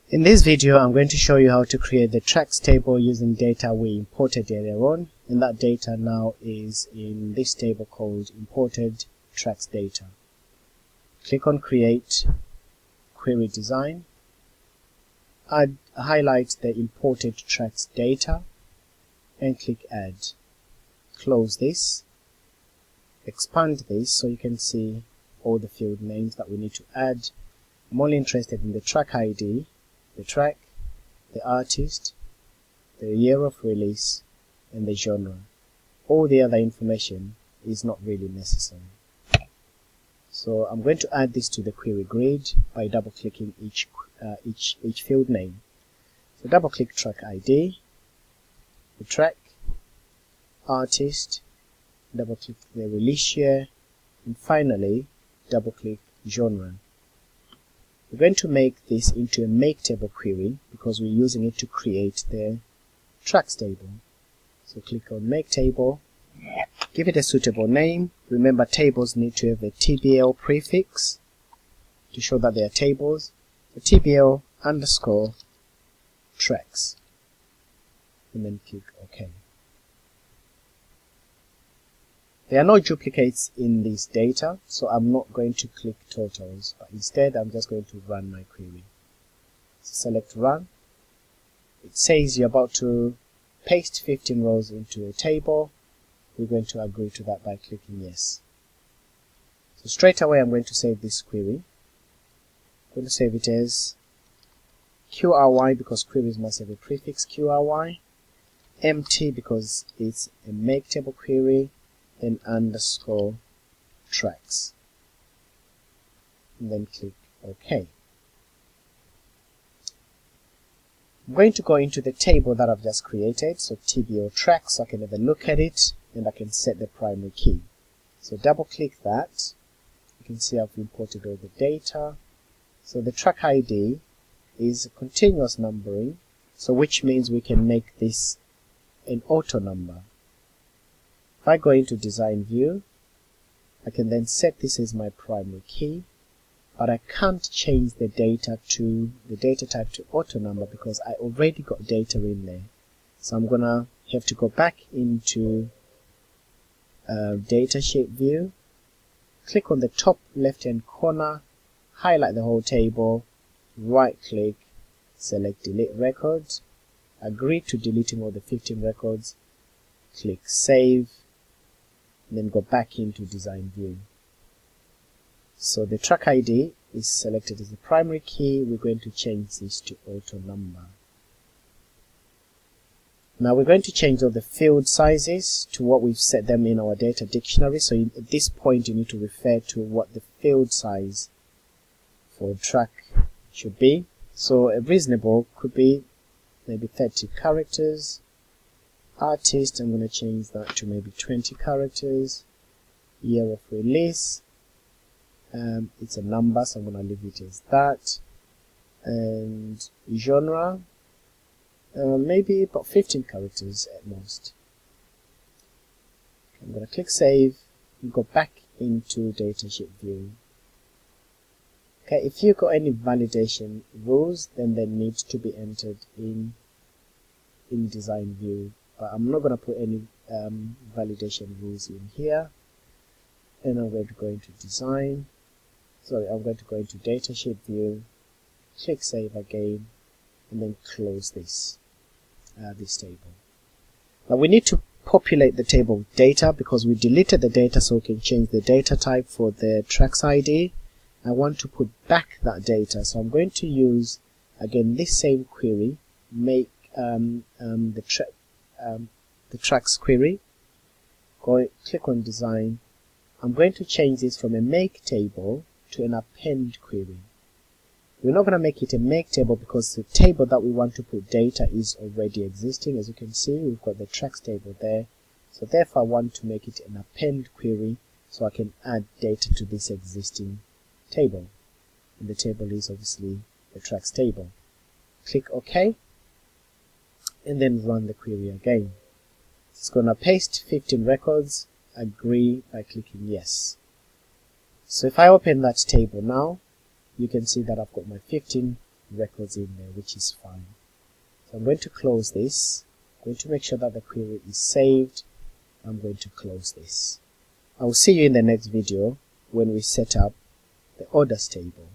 In this video, I'm going to show you how to create the tracks table using data we imported earlier on, and that data now is in this table called imported tracks data. Click on create, query design, highlight the imported tracks data and click add. Close this, expand this so you can see all the field names that we need to add. I'm only interested in the track ID, the track, the artist, the year of release, and the genre. All the other information is not really necessary. So I'm going to add this to the query grid by double clicking each field name. So double click track ID, the track, artist, double click the release year, and finally double click genre. We're going to make this into a make table query because we're using it to create the tracks table. So click on make table, give it a suitable name. Remember, tables need to have a TBL prefix to show that they are tables. So TBL underscore tracks, and then click OK. There are no duplicates in this data, so I'm not going to click totals, but instead I'm just going to run my query. So select run. It says you're about to paste 15 rows into a table. We're going to agree to that by clicking yes. So straight away I'm going to save this query. I'm going to save it as QRY because queries must have a prefix QRY, empty because it's a make table query, then underscore tracks, and then click OK. I'm going to go into the table that I've just created, so TBL tracks, so I can have a look at it and I can set the primary key. So double click that. You can see I've imported all the data. So the track ID is continuous numbering, so which means we can make this an auto number. If I go into design view, I can then set this as my primary key, but I can't change the data type to auto number because I already got data in there. So I'm gonna have to go back into data shape view, click on the top left hand corner, highlight the whole table, right click, select delete records, agree to deleting all the 15 records, click save, and then go back into design view. So the track ID is selected as the primary key. We're going to change this to auto number. Now we're going to change all the field sizes to what we've set them in our data dictionary. So at this point you need to refer to what the field size for track should be. So a reasonable could be maybe 30 characters. Artist, I'm going to change that to maybe 20 characters. Year of release, it's a number, so I'm going to leave it as that. And genre, maybe about 15 characters at most. I'm going to click save and go back into datasheet view. Okay, if you've got any validation rules, then they need to be entered in design view. But I'm not going to put any validation rules in here. And I'm going to go into design. I'm going to go into datasheet view, click save again, and then close this table. Now we need to populate the table with data because we deleted the data, so we can change the data type for the tracks ID. I want to put back that data, so I'm going to use again this same query, make the tracks query. Click on design. I'm going to change this from a make table to an append query. We're not going to make it a make table because the table that we want to put data is already existing. As you can see, we've got the tracks table there. So therefore I want to make it an append query so I can add data to this existing table. And the table is obviously the tracks table. Click OK, and then run the query again. It's going to paste 15 records, agree by clicking yes. So if I open that table now, you can see that I've got my 15 records in there, which is fine. So I'm going to close this. I'm going to make sure that the query is saved. I'm going to close this. I'll see you in the next video when we set up the orders table.